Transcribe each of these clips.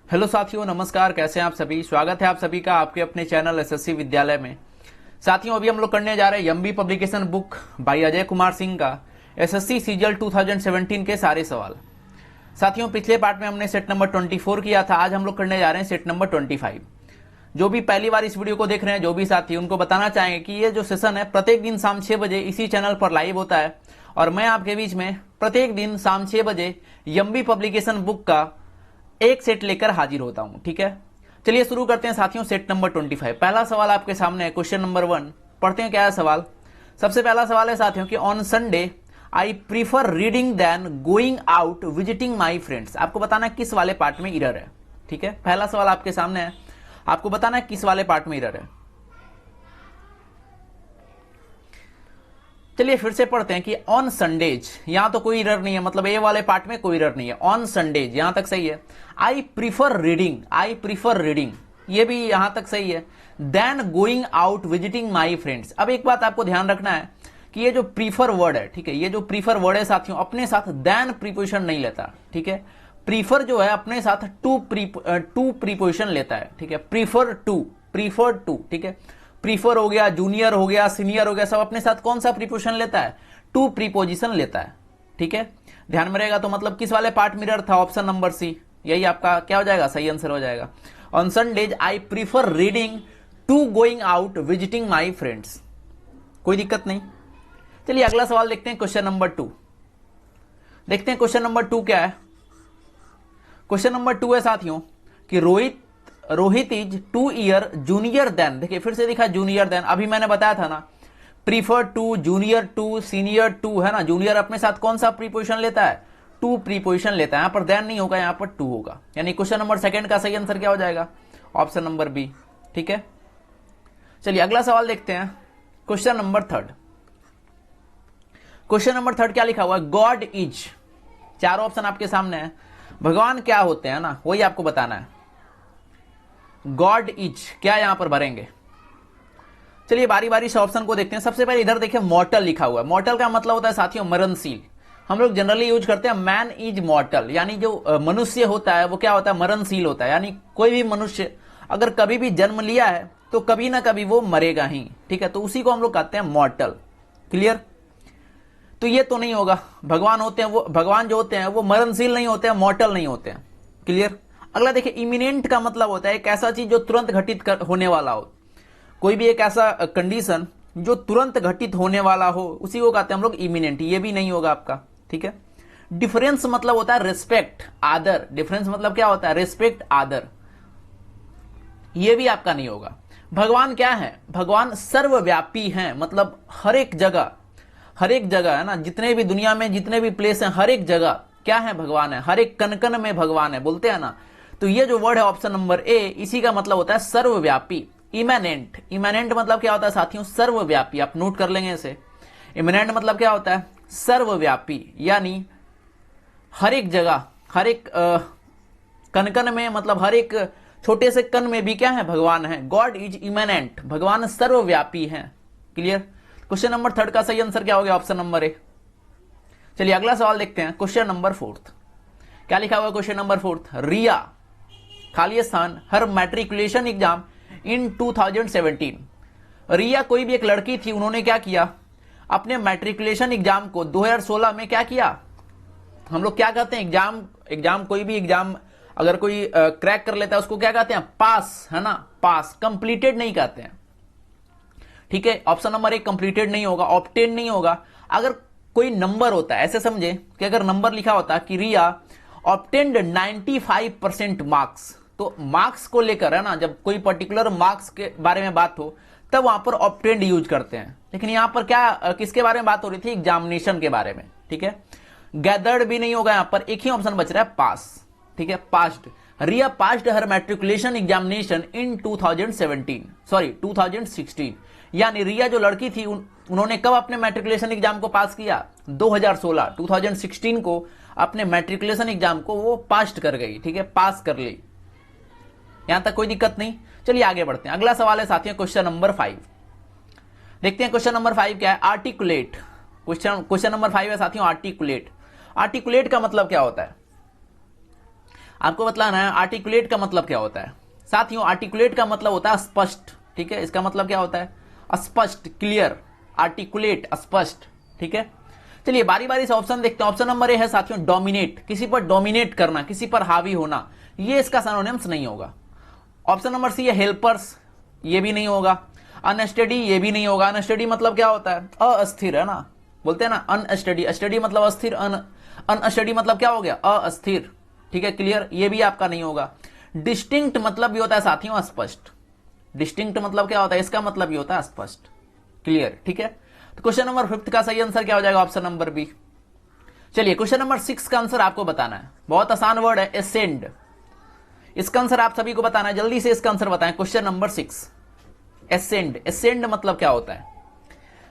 Hello साथियों, नमस्कार। कैसे हैं आप सभी? स्वागत है आप सभी का आपके अपने चैनल एसएससी विद्यालय में। साथियों, अभी हम लोग करने जा रहे हैं MB publication book by Ajay Kumar Singh का एसएससी सीजीएल 2017 के सारे सवाल। साथियों, पिछले पार्ट में हमने सेट नंबर 24 किया था। आज हम लोग करने जा रहे हैं सेट नंबर 25। जो भी पहली बार इस वीडियो को देख रहे हैं, जो भी साथी, उनको बताना चाहेंगे कि ये जो सेशन है प्रत्येक दिन शाम 6 बजे इसी चैनल पर लाइव होता है और मैं आपके बीच में प्रत्येक दिन शाम 6 बजे एमबी पब्लिकेशन बुक का एक सेट लेकर हाजिर होता हूं। ठीक है, चलिए शुरू करते हैं साथियों। सेट नंबर 25, पहला सवाल आपके सामने है। क्वेश्चन नंबर 1 पढ़ते हैं। क्या है सवाल? सबसे पहला सवाल है साथियों कि on Sunday I prefer reading then going out visiting my friends. आपको बताना है किस वाले पार्ट में एरर है। ठीक है, पहला सवाल आपके सामने है, आपको बताना है किस वाले पार्ट में एरर है। चलिए फिर से पढ़ते हैं कि ऑन संडेज, यहां तो कोई एरर नहीं है, मतलब ए वाले पार्ट में कोई एरर नहीं है। ऑन संडेज यहां तक सही है। आई प्रीफर रीडिंग, ये भी यहां तक सही है। Then going out visiting my friends. अब एक बात आपको ध्यान रखना है कि ये जो प्रीफर वर्ड है, ठीक है, ये जो प्रीफर वर्ड है साथियों, अपने साथ देन प्रीपोजिशन नहीं लेता। ठीक है, प्रीफर जो है अपने साथ टू प्रीपोजिशन लेता है। ठीक है, प्रीफर टू, ठीक है, प्रीफर हो गया, जूनियर हो गया, सीनियर हो गया, सब अपने साथ कौन सा प्रीपोजिशन लेता है? टू प्रीपोजिशन लेता है। ठीक है, ध्यान में रहेगा। तो मतलब किस वाले पार्ट मिरर था? ऑप्शन नंबर सी, यही आपका क्या हो जाएगा? सही आंसर हो जाएगा। On Sundays I prefer reading to going out visiting my friends. कोई दिक्कत नहीं। चलिए अगला सवाल देखते हैं, क्वेश्चन नंबर 2। देखते हैं क्वेश्चन नंबर 2 क्या है। क्वेश्चन नंबर 2 है साथियों कि Rohit is 2 year junior then. देखिए फिर से दिखा जूनियर देन। अभी मैंने बताया था ना, prefer to, junior to, senior to, है ना। जूनियर अपने साथ कौन सा प्रीपोजिशन लेता है? टू प्रीपोजिशन लेता है। यहां पर देन नहीं होगा, यहां पर टू होगा। यानी क्वेश्चन नंबर 2 का सही आंसर क्या हो जाएगा? Option number B. ठीक है, चलिए अगला सवाल देखते हैं। Question number 3। क्वेश्चन नंबर 3 क्या लिखा हुआ है? God is. चारों ऑप्शन आपके सामने है। भगवान क्या होते हैं ना, वही आपको बताना है। गॉड इज क्या यहां पर भरेंगे? चलिए बारी बारी से ऑप्शन को देखते हैं। सबसे पहले इधर देखिए मॉर्टल लिखा हुआ है। मॉर्टल का मतलब होता है साथियों मरणशील। हम लोग जनरली यूज करते हैं मैन इज मॉर्टल, यानी जो मनुष्य होता है वो क्या होता है? मरणशील होता है। यानी कोई भी मनुष्य अगर कभी भी जन्म लिया है तो कभी ना कभी वो मरेगा ही। ठीक है, तो उसी को हम लोग कहते हैं मॉर्टल। क्लियर? तो ये तो नहीं होगा। भगवान होते हैं वो, भगवान जो होते हैं वो मरणशील नहीं होते हैं, मॉर्टल नहीं होते हैं। क्लियर? अगला देखिए इमिनेंट का मतलब होता है एक ऐसा चीज जो तुरंत घटित होने वाला हो। कोई भी एक ऐसा कंडीशन जो तुरंत घटित होने वाला हो, उसी को कहते हैं हम लोग इमिनेंट। ये भी नहीं होगा आपका। ठीक है, डिफरेंस मतलब होता है रिस्पेक्ट, आदर। डिफरेंस मतलब क्या होता है? रिस्पेक्ट, आदर। ये भी आपका नहीं होगा। भगवान क्या है? भगवान सर्वव्यापी हैं, मतलब हर एक जगह है ना, जितने भी दुनिया में जितने भी प्लेस हैं, हर एक जगह क्या है? भगवान है। हर एक कण कण में भगवान है, बोलते हैं ना। तो ये जो वर्ड है ऑप्शन नंबर ए, इसी का मतलब होता है सर्वव्यापी। इमेनेंट, इमेनेंट मतलब क्या होता है साथियों? सर्वव्यापी। आप नोट कर लेंगे इसे। इमेनेंट मतलब क्या होता है? सर्वव्यापी, यानी हर एक जगह, हर एक कण कण में, मतलब हर एक छोटे से कण में भी क्या है? भगवान है। गॉड इज इमेनेंट, भगवान सर्वव्यापी है। क्लियर? क्वेश्चन नंबर 3 का सही आंसर क्या हो गया? ऑप्शन नंबर ए। चलिए अगला सवाल देखते हैं। क्वेश्चन नंबर 4 क्या लिखा हुआ है? क्वेश्चन नंबर 4, रिया खाली स्थान हर मैट्रिकुलेशन एग्जाम इन 2017। रिया कोई भी एक लड़की थी, उन्होंने क्या किया? अपने मैट्रिकुलेशन एग्जाम को 2016 में क्या किया? हम लोग क्या कहते हैं? एग्जाम कोई भी एग्जाम अगर कोई क्रैक कर लेता है उसको क्या कहते हैं? पास, है ना। पास, कंप्लीटेड नहीं कहते हैं। ठीक है, ऑप्शन नंबर 1 कंप्लीटेड नहीं होगा, ऑब्टेन नहीं होगा। अगर कोई नंबर होता है, ऐसे समझे कि अगर नंबर लिखा होता कि रिया ऑब्टेन्ड 95% मार्क्स, तो मार्क्स को लेकर, है ना, जब कोई पर्टिकुलर मार्क्स के बारे में बात हो तब वहां पर ऑब्टेन्ड यूज करते हैं। लेकिन यहां पर क्या किसके बारे में बात हो रही थी? एग्जामिनेशन के बारे में। ठीक है, गैदर्ड भी नहीं होगा, यहां पर एक ही ऑप्शन बच रहा है, पास। ठीक है, passed. Riya passed her matriculation examination in 2016, यानी रिया जो लड़की थी उन्होंने कब अपने मैट्रिकुलेशन एग्जाम को पास किया? 2016 को अपने मैट्रिकुलेशन एग्जाम को वो पास कर गई। ठीक है, पास कर ली। यहां तक कोई दिक्कत नहीं। चलिए आगे बढ़ते हैं। अगला सवाल है साथियों क्वेश्चन नंबर 5। देखते हैं क्वेश्चन नंबर 5 क्या है? आर्टिकुलेट। क्वेश्चन नंबर 5 है साथियों आर्टिकुलेट। आर्टिकुलेट का मतलब क्या होता है? आपको बतलाना है आर्टिकुलेट का मतलब क्या होता है। साथियों आर्टिकुलेट का मतलब होता है स्पष्ट, ठीक है, इसका मतलब क्या होता है स्पष्ट, क्लियर, आर्टिकुलेट, स्पष्ट, ठीक है। चलिए बारी बारी से ऑप्शन देखते हैं। ऑप्शन नंबर ए है साथियों डोमिनेट, किसी पर डोमिनेट करना, किसी पर हावी होना, ये इसका सिनोनिम्स नहीं होगा। ऑप्शन नंबर सी है हेल्पर्स, ये भी नहीं होगा। अनस्टडी, ये भी नहीं होगा। अनस्टडी मतलब क्या होता है अस्थिर, है ना, बोलते हैं ना अनस्टडी, स्टडी मतलब अस्थिर, अनस्टडी मतलब क्या हो गया अस्थिर, ठीक है, क्लियर, ये भी आपका नहीं होगा। डिस्टिंक्ट मतलब भी होता है साथियों स्पष्ट, डिस्टिंक्ट मतलब क्या होता है, इसका मतलब भी होता है स्पष्ट, क्लियर, ठीक है। तो क्वेश्चन नंबर 5 का सही आंसर क्या हो जाएगा, ऑप्शन नंबर बी। चलिए क्वेश्चन नंबर 6 का आंसर आपको बताना है, बहुत आसान वर्ड है एसेंड, इसका आंसर आप सभी को बताना है, जल्दी से इसका आंसर बताएं। क्वेश्चन नंबर 6 एसेंड, एसेंड मतलब क्या होता है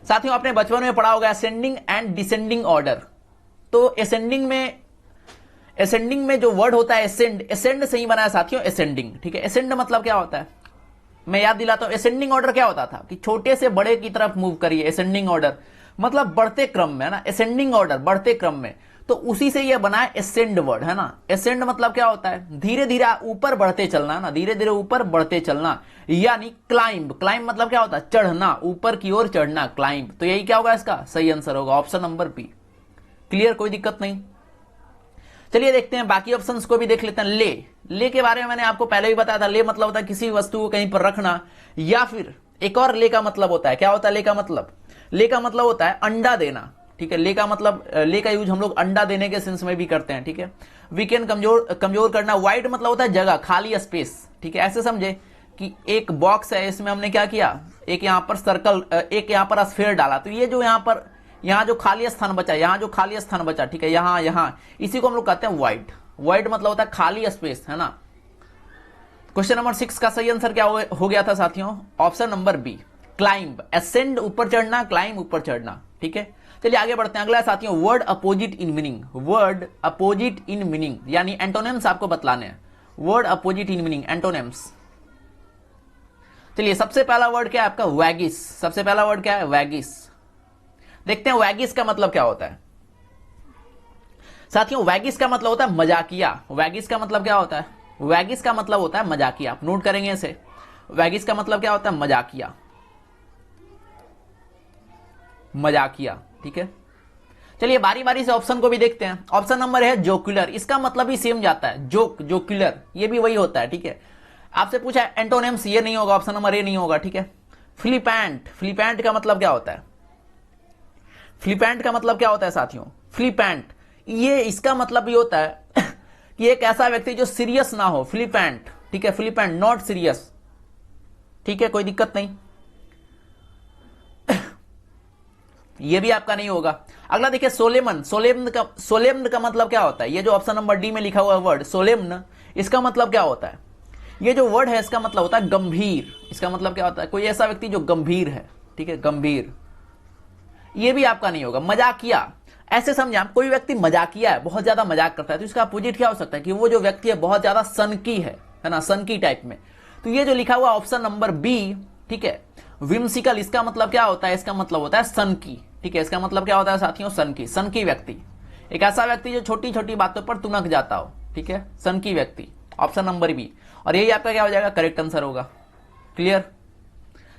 साथियों, आपने बचपन में पढ़ा होगा असेंडिंग एंड डिसेंडिंग ऑर्डर। तो असेंडिंग में जो वर्ड होता है एसेंड, एसेंड से ही बना है साथियों असेंडिंग, ठीक है। एसेंड मतलब क्या होता है, मैं याद दिलाता हूं, असेंडिंग ऑर्डर क्या होता था कि छोटे से बड़े की तरफ मूव करिए, असेंडिंग ऑर्डर मतलब बढ़ते क्रम में, है ना, असेंडिंग ऑर्डर बढ़ते क्रम में, तो उसी से यह बना है एसेंड वर्ड, है ना। एसेंड मतलब क्या होता है धीरे धीरे ऊपर बढ़ते चलना, है ना, धीरे धीरे ऊपर बढ़ते चलना, यानी क्लाइंब, क्लाइंब मतलब क्या होता है चढ़ना, ऊपर की ओर चढ़ना, क्लाइंब। तो यही क्या होगा, इसका सही आंसर होगा ऑप्शन नंबर बी, क्लियर, कोई दिक्कत नहीं। चलिए देखते हैं बाकी ऑप्शंस को भी देख लेते हैं। ले के बारे में मैंने आपको पहले ही बताया था, ले मतलब होता है किसी वस्तु को कहीं पर रखना, या फिर एक और ले का मतलब होता है, क्या होता है ले का मतलब, ले का मतलब होता है अंडा देना, ठीक है। ले का मतलब, ले का यूज हम लोग अंडा देने के सेंस में भी करते हैं, ठीक है। वीकेंड कमजोर करना, वाइड मतलब होता है जगह, खाली स्पेस, ठीक है। ऐसे समझे कि एक बॉक्स है, इसमें हमने क्या किया, एक यहां पर सर्कल, एक यहां पर स्फीयर डाला, तो ये जो यहां पर, यहां जो खाली स्थान बचा, यहां जो खाली स्थान बचा, ठीक है, यहां इसी को हम लोग कहते हैं वाइड। वाइड मतलब होता है खाली स्पेस, है ना। क्वेश्चन नंबर 6 का सही आंसर क्या हो गया था साथियों, option number B, climb, ascend ऊपर चढ़ना, क्लाइंब ऊपर चढ़ना, ठीक है। चलिए आगे बढ़ते हैं। अगला है साथियों word opposite in meaning, word opposite in meaning यानी एंटोनिम्स आपको बतलाने हैं। Word opposite in meaning, antonyms. चलिए सबसे पहला वर्ड क्या है आपका, वैगिस, सबसे पहला वर्ड क्या है वैगिस। देखते हैं वैगिस का मतलब क्या होता है साथियों। वैगिस का मतलब होता है मजाकिया, वैगिस का मतलब क्या होता है, वैगिस का मतलब होता है मजाकिया, आप नोट करेंगे इसे, वैगिस का मतलब क्या होता है मजाकिया, मजाकिया, ठीक है। चलिए बारी बारी से ऑप्शन को भी देखते हैं। ऑप्शन नंबर है जोक्युलर, इसका मतलब ही सेम जाता है, जोक्युलर, ये भी वही होता है, ठीक है। आपसे पूछा है एंटोनिम्स, ये नहीं होगा, ऑप्शन नंबर ए नहीं होगा, ठीक है। फ्लिपेंट, फ्लिपेंट का मतलब क्या होता है, फ्लिपेंट का मतलब क्या होता है साथियों, फ्लिपेंट, ये इसका मतलब ये होता है कि एक ऐसा व्यक्ति जो सीरियस ना हो, फ्लिपेंट, ठीक है, फ्लिपेंट, नॉट सीरियस, ठीक है, कोई दिक्कत नहीं, ये भी आपका नहीं होगा। अगला देखिए सोलेमन, सोलेमन का मतलब क्या होता है, ये जो ऑप्शन नंबर डी में लिखा हुआ वर्ड सोलेमन, इसका मतलब क्या होता है, ये जो वर्ड है इसका मतलब होता है गंभीर, इसका मतलब क्या होता है कोई ऐसा व्यक्ति जो गंभीर है, ठीक है, गंभीर, ये भी आपका नहीं होगा। मजाकिया, ऐसे समझे आप, कोई व्यक्ति मजाकिया है, बहुत ज्यादा मजाक करता है, तो इसका अपोजिट क्या हो सकता है कि वो जो व्यक्ति है बहुत ज्यादा सनकी है ना, सनकी टाइप में। तो ये जो लिखा हुआ ऑप्शन नंबर बी, ठीक है, विम्सिकल, इसका मतलब क्या होता है, इसका मतलब होता है सनकी, ठीक है, इसका मतलब क्या होता है साथियों सनकी, सनकी व्यक्ति, एक ऐसा व्यक्ति जो छोटी छोटी बातों पर तुनक जाता हो, ठीक है, सनकी व्यक्ति, ऑप्शन नंबर बी, और यही आपका क्या हो जाएगा करेक्ट आंसर होगा, क्लियर।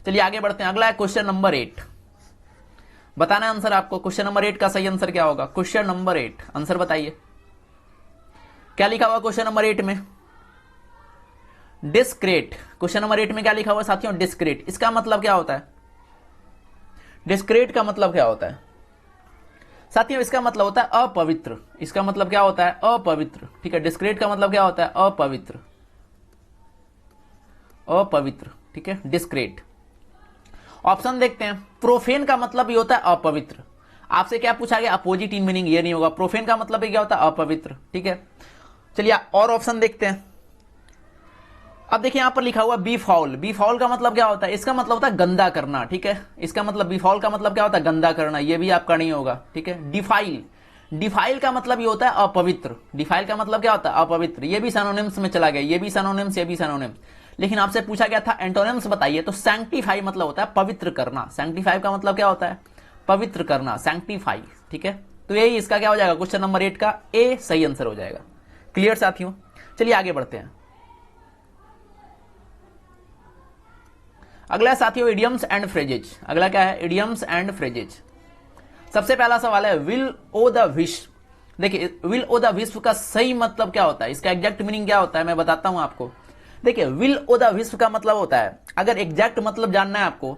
चलिए आगे बढ़ते हैं। अगला है क्वेश्चन नंबर 8, बताना आंसर आपको, क्वेश्चन नंबर 8 का सही आंसर क्या होगा, क्वेश्चन नंबर 8 आंसर बताइए, क्या लिखा हुआ क्वेश्चन नंबर 8 में, डिस्क्रेट, क्वेश्चन नंबर 8 में क्या लिखा हुआ साथियों, डिस्क्रेट, इसका मतलब क्या होता है, डिस्क्रेट का मतलब क्या होता है साथियों, इसका मतलब होता है अपवित्र, इसका मतलब क्या होता है अपवित्र, ठीक है, डिस्क्रेट का मतलब क्या होता है अपवित्र, अपवित्र, ठीक है, डिस्क्रेट। ऑप्शन देखते हैं। प्रोफेन का मतलब ये होता है अपवित्र, आपसे क्या पूछा गया अपोजिट इन मीनिंग, ये नहीं होगा, प्रोफेन का मतलब क्या होता है अपवित्र, ठीक है। चलिए और ऑप्शन देखते हैं। अब देखिए यहां पर लिखा हुआ बी फाउल, बी फाउल का मतलब क्या होता है, इसका मतलब होता है गंदा करना, ठीक है, इसका मतलब बी फाउल का मतलब क्या होता है गंदा करना, ये भी आपका नहीं होगा, ठीक है। डिफाइल, डिफाइल का मतलब ये होता है अपवित्र, डिफाइल का मतलब क्या होता है अपवित्र, ये भी सिनोनिम्स में चला गया, ये भी सिनोनिम्स, ये भी सिनोनिम्स। लेकिन आपसे पूछा गया था एंटोनिम्स बताइए, तो सैंक्टिफाई मतलब होता है पवित्र करना, सैंक्टिफाई का मतलब क्या होता है पवित्र करना, सैंक्टिफाई, ठीक है। तो यही इसका क्या हो जाएगा क्वेश्चन नंबर 8 का ए सही आंसर हो जाएगा, क्लियर साथियों। चलिए आगे बढ़ते हैं। अगला साथियों इडियम्स एंड फ्रेजेज। अगला क्या है? Idioms and phrases. सबसे पहला सवाल है विल ओ द विश। देखिए विल ओ द विश्व का सही मतलब क्या होता है, इसका एग्जैक्ट मीनिंग क्या होता है मैं बताता हूं आपको। देखिए विल ओ द विश्व का मतलब होता है, अगर एग्जैक्ट मतलब जानना है आपको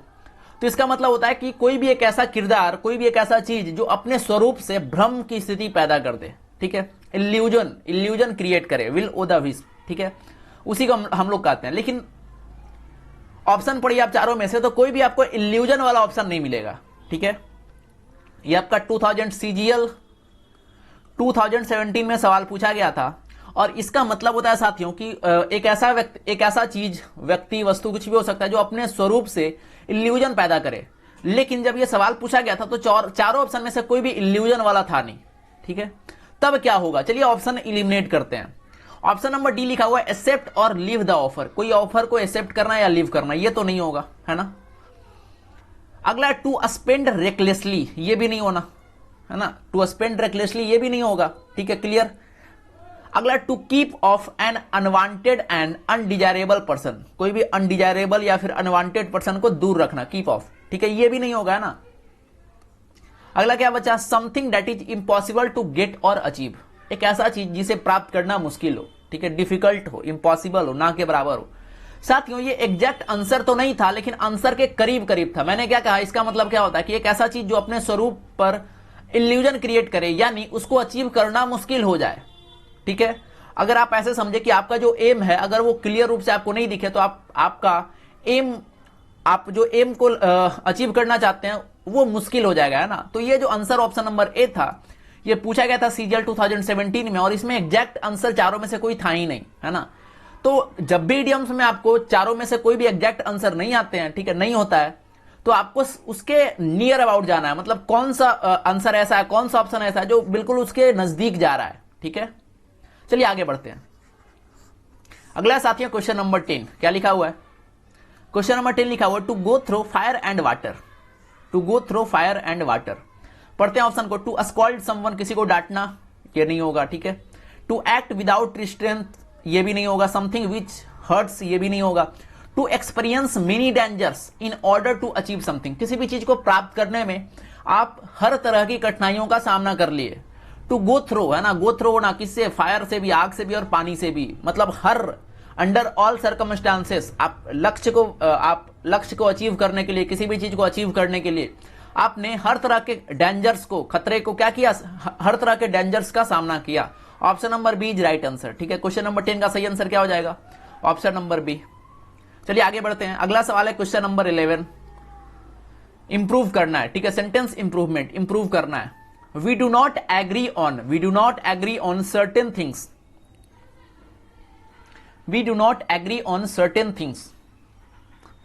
तो इसका मतलब होता है कि कोई भी एक ऐसा किरदार, कोई भी एक ऐसा चीज जो अपने स्वरूप से भ्रम की स्थिति पैदा कर दे, ठीक है, इल्यूजन क्रिएट करे, विल ओ द विश्व, ठीक है, उसी को हम लोग कहते हैं। लेकिन ऑप्शन पढ़िए आप चारों में से तो कोई भी आपको इल्यूजन वाला ऑप्शन नहीं मिलेगा, ठीक है। ये आपका 2000 CGL 2017 में सवाल पूछा गया था और इसका मतलब होता है साथियों कि एक ऐसा चीज, व्यक्ति, वस्तु, कुछ भी हो सकता है जो अपने स्वरूप से इल्यूजन पैदा करे। लेकिन जब यह सवाल पूछा गया था तो चारों ऑप्शन में से कोई भी इल्यूजन वाला था नहीं, ठीक है। तब क्या होगा, चलिए ऑप्शन इलिमिनेट करते हैं। ऑप्शन नंबर डी लिखा हुआ है एक्सेप्ट और लीव द ऑफर। कोई ऑफर को एक्सेप्ट करना या लीव करना, ये तो नहीं होगा, है ना। अगला टू स्पेंड रेकलेसली, ये भी नहीं होना, है ना। टू स्पेंड रेकलेसली ये भी नहीं होगा, ठीक है, क्लियर। अगला to keep off an unwanted and undesirable person, कोई भी अनडिजायरेबल या फिर अनवांटेड पर्सन को दूर रखना, कीप ऑफ, ठीक है, ये भी नहीं होगा, है ना। अगला क्या बचा? Something that is impossible to get और अचीव, एक ऐसा चीज जिसे प्राप्त करना मुश्किल हो, ठीक है, डिफिकल्ट हो, इम्पॉसिबल हो, ना के बराबर हो। साथियों ये एग्जैक्ट आंसर तो नहीं था लेकिन आंसर के करीब करीब था। मैंने क्या कहा, इसका मतलब क्या होता है कि एक ऐसा चीज जो अपने स्वरूप पर इल्यूजन क्रिएट करे, यानी उसको अचीव करना मुश्किल हो जाए, ठीक है। अगर आप ऐसे समझे कि आपका जो एम है अगर वो क्लियर रूप से आपको नहीं दिखे तो आपका एम, आप जो एम को अचीव करना चाहते हैं वो मुश्किल हो जाएगा, है ना। तो ये जो आंसर ऑप्शन नंबर ए था ये पूछा गया था CGL 2017 में और इसमें एग्जैक्ट आंसर चारों में से कोई था ही नहीं, है ना। तो जब भी इडियम्स में आपको चारों में से कोई भी एग्जैक्ट आंसर नहीं आते हैं, ठीक है, नहीं होता है, तो आपको उसके नियर अबाउट जाना है, मतलब कौन सा आंसर ऐसा है, कौन सा ऑप्शन ऐसा है जो बिल्कुल उसके नजदीक जा रहा है, ठीक है। चलिए आगे बढ़ते हैं। अगला साथियों क्वेश्चन नंबर 10 क्या लिखा हुआ है? क्वेश्चन नंबर 10 लिखा हुआ है to go through fire and water. To go through fire and water, पढ़ते हैं ऑप्शन को। टू स्कॉल्ड समवन, किसी को डांटना, ये नहीं होगा, ठीक है। टू एक्ट विदाउट रिस्ट्रेंथ, ये भी नहीं होगा। समथिंग विच हर्ट्स, ये भी नहीं होगा। To experience many dangers in order to achieve something, किसी भी चीज को प्राप्त करने में आप हर तरह की कठिनाइयों का सामना कर लिए। टू गो थ्रो, है ना, गो थ्रो होना किससे? फायर से भी, आग से भी और पानी से भी, मतलब हर अंडर ऑल सर्कमस्टांसेस आप लक्ष्य को अचीव करने के लिए, किसी भी चीज को अचीव करने के लिए आपने हर तरह के डेंजर्स को, खतरे को क्या किया? हर तरह के डेंजर्स का सामना किया। Option number B is right answer, ठीक है। क्वेश्चन नंबर 10 का सही आंसर क्या हो जाएगा? Option number B. चलिए आगे बढ़ते हैं। अगला सवाल है क्वेश्चन नंबर 11, इंप्रूव करना है, ठीक है, सेंटेंस इंप्रूवमेंट, इंप्रूव करना है। We do not agree on certain things. We do not agree on certain things,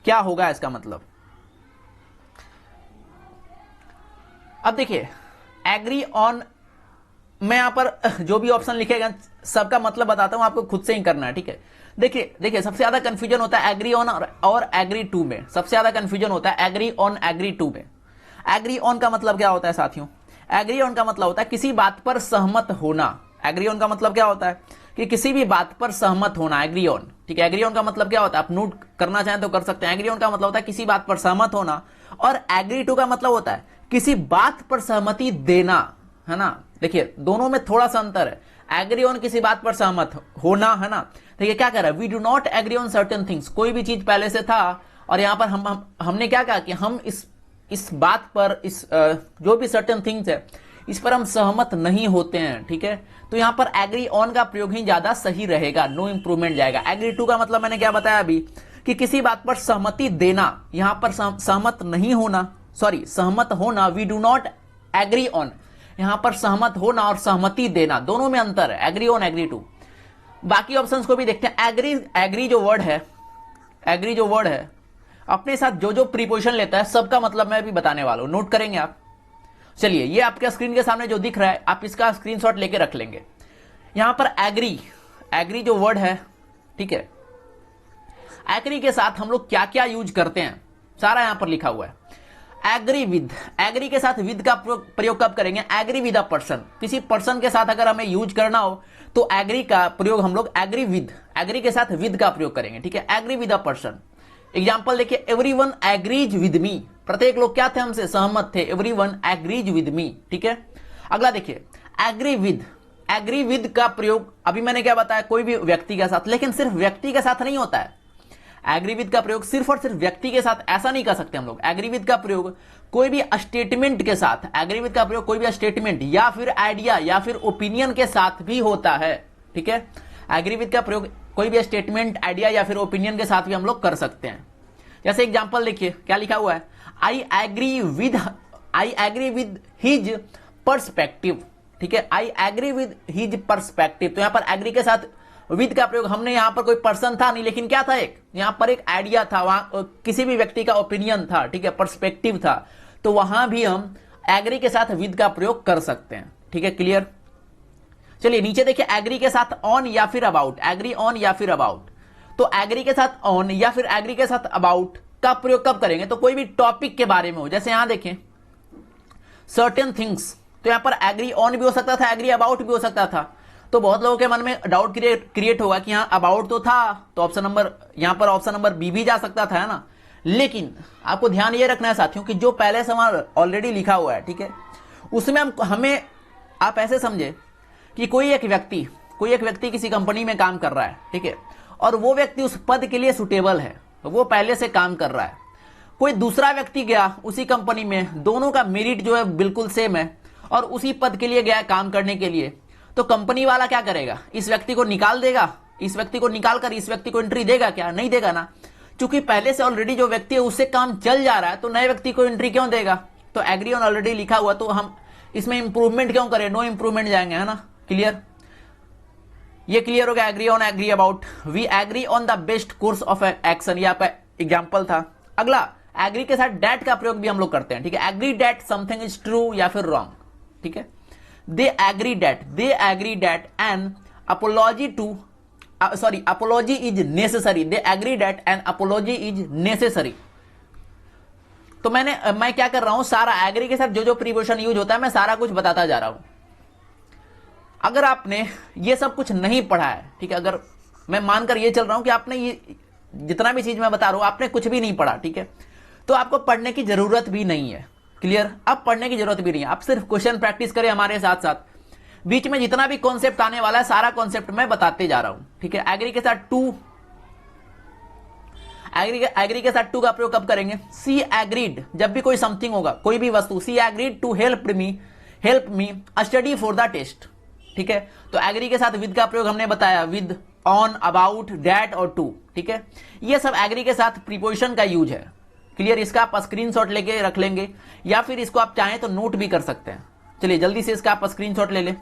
क्या होगा इसका मतलब? अब देखिए एग्री ऑन, मैं यहां पर जो भी ऑप्शन लिखेगा सबका मतलब बताता हूं, आपको खुद से ही करना है, ठीक है। देखिए सबसे ज्यादा कंफ्यूजन होता है एग्री ऑन और एग्री टू में, सबसे ज्यादा कंफ्यूजन होता है एग्री ऑन एग्री टू में। एग्री ऑन का मतलब क्या होता है साथियों? एग्री ऑन का मतलब होता है किसी बात पर सहमत होना। एग्री ऑन का मतलब क्या होता है कि किसी भी बात पर सहमत होना, एग्री ऑन, ठीक है। एग्री ऑन का मतलब क्या होता है, आप नोट करना चाहें तो कर सकते हैं। एग्री ऑन का मतलब होता है किसी बात पर सहमत होना, और एग्री टू का मतलब होता है किसी बात पर सहमति देना, है ना। देखिए दोनों में थोड़ा सा अंतर है। एग्री ऑन किसी बात पर सहमत होना, है ना। देखिए क्या कह रहा है, we do not agree on certain things, कोई भी चीज पहले से था और यहां पर हमने क्या कहा कि हम इस बात पर, जो भी सर्टेन थिंग्स है इस पर हम सहमत नहीं होते हैं, ठीक है। तो यहां पर एग्री ऑन का प्रयोग ही ज्यादा सही रहेगा, नो इंप्रूवमेंट जाएगा। एग्री टू का मतलब मैंने क्या बताया अभी कि किसी बात पर सहमति देना, यहां पर सहमत नहीं होना, सॉरी सहमत होना। We do not agree on, यहां पर सहमत होना और सहमति देना दोनों में अंतर है, एग्री ऑन एग्री टू। बाकी ऑप्शंस को भी देखते हैं। एग्री जो वर्ड है अपने साथ जो जो प्रीपोजिशन लेता है सबका मतलब मैं भी बताने वाला हूं, नोट करेंगे आप। चलिए ये आपके स्क्रीन के सामने जो दिख रहा है आप इसका स्क्रीनशॉट लेके रख लेंगे। यहां पर एग्री जो वर्ड है, ठीक है, एग्री के साथ हम लोग क्या क्या यूज करते हैं सारा यहां पर लिखा हुआ है। एग्री विद, एग्री के साथ विद का प्रयोग कब करेंगे? एग्री विद अ पर्सन, किसी पर्सन के साथ अगर हमें यूज करना हो तो एग्री का प्रयोग हम लोग एग्री विद, एग्री के साथ विद का प्रयोग करेंगे, ठीक है। Agree with a person, example देखिए, एवरीवन एग्रीज विद मी, प्रत्येक लोग क्या थे? हमसे सहमत थे। एवरीवन एग्रीज विद मी, ठीक है। अगला देखिए, एग्री विद, एग्री विद का प्रयोग अभी मैंने क्या बताया? कोई भी व्यक्ति के साथ, लेकिन सिर्फ व्यक्ति के साथ नहीं होता है। एग्री विद का प्रयोग सिर्फ और सिर्फ व्यक्ति के साथ ऐसा नहीं कर सकते हम लोग। एग्री विद का प्रयोग कोई भी स्टेटमेंट के साथ, एग्री विद का प्रयोग कोई भी स्टेटमेंट या फिर आइडिया या फिर ओपिनियन के साथ भी होता है, ठीक है। एग्री विद का प्रयोग कोई भी स्टेटमेंट, आइडिया या फिर ओपिनियन के साथ भी हम लोग कर सकते हैं। जैसे एग्जांपल देखिए, क्या लिखा हुआ है? I agree with his perspective, ठीक है। I agree with his perspective, तो यहां पर एग्री के साथ विद का प्रयोग, हमने यहां पर कोई पर्सन था नहीं, लेकिन क्या था? यहां पर एक आइडिया था, वहां किसी भी व्यक्ति का ओपिनियन था, ठीक है, पर्सपेक्टिव था, तो वहां भी हम एग्री के साथ विद का प्रयोग कर सकते हैं, ठीक है। क्लियर? चलिए नीचे देखिए, एग्री के साथ ऑन या फिर अबाउट, एग्री ऑन या फिर अबाउट, तो एग्री के साथ ऑन या फिर एग्री के साथ अबाउट का प्रयोग कब करेंगे? तो कोई भी टॉपिक के बारे में हो, जैसे यहां देखें सर्टेन थिंग्स, तो यहां पर एग्री ऑन भी हो सकता था, एग्री अबाउट भी हो सकता था। तो बहुत लोगों के मन में डाउट क्रिएट होगा कि यहां अबाउट तो था, तो ऑप्शन नंबर, यहां पर ऑप्शन नंबर बी भी जा सकता था, है ना। लेकिन आपको ध्यान ये रखना है साथियों कि जो पहले सवाल ऑलरेडी लिखा हुआ है, ठीक है, उसमें हमें आप ऐसे समझे कि कोई एक व्यक्ति किसी कंपनी में काम कर रहा है, ठीक है, और वो व्यक्ति उस पद के लिए सुटेबल है, वो पहले से काम कर रहा है। कोई दूसरा व्यक्ति गया उसी कंपनी में, दोनों का मेरिट जो है बिल्कुल सेम है, और उसी पद के लिए गया काम करने के लिए, तो कंपनी वाला क्या करेगा? इस व्यक्ति को निकाल देगा, इस व्यक्ति को निकालकर इस व्यक्ति को एंट्री देगा क्या? नहीं देगा ना, क्योंकि पहले से ऑलरेडी जो व्यक्ति है उससे काम चल जा रहा है, तो नए व्यक्ति को एंट्री क्यों देगा? तो एग्री ऑन ऑलरेडी लिखा हुआ, तो हम इसमें इंप्रूवमेंट क्यों करें? नो इंप्रूवमेंट जाएंगे, है ना। क्लियर? ये क्लियर हो गया, agree on, agree about. We agree on the best course of action, यहाँ पे एग्जाम्पल था। अगला, एग्री के साथ डेट का प्रयोग भी हम लोग करते हैं, ठीक है। Agree that something is true या फिर रॉन्ग, ठीक है। they agree that an apology is necessary, they agree that an apology is necessary। तो मैं क्या कर रहा हूं, सारा एग्री के साथ जो जो प्रीपोजिशन यूज होता है मैं सारा कुछ बताता जा रहा हूं। अगर आपने ये सब कुछ नहीं पढ़ा है, ठीक है, अगर मैं मानकर ये चल रहा हूं कि आपने ये जितना भी चीज मैं बता रहा हूं आपने कुछ भी नहीं पढ़ा, ठीक है, तो आपको पढ़ने की जरूरत भी नहीं है। क्लियर? अब पढ़ने की जरूरत भी नहीं है, आप सिर्फ क्वेश्चन प्रैक्टिस करें हमारे साथ साथ, बीच में जितना भी कॉन्सेप्ट आने वाला है सारा कॉन्सेप्ट मैं बताते जा रहा हूं, ठीक है। एग्री के साथ टू, एग्री के साथ टू का प्रयोग कब करेंगे? सी एग्रीड, जब भी कोई समथिंग होगा, कोई भी वस्तु, she agreed to help me study for the test, ठीक है। तो एग्री के साथ विद का प्रयोग हमने बताया, विद, ऑन, अबाउट, दैट और टू, ठीक है। ये सब एग्री के साथ प्रीपोजिशन का यूज है। क्लियर? इसका आप स्क्रीनशॉट लेके रख लेंगे या फिर इसको आप चाहें तो नोट भी कर सकते हैं। चलिए जल्दी से इसका आप स्क्रीनशॉट ले लें।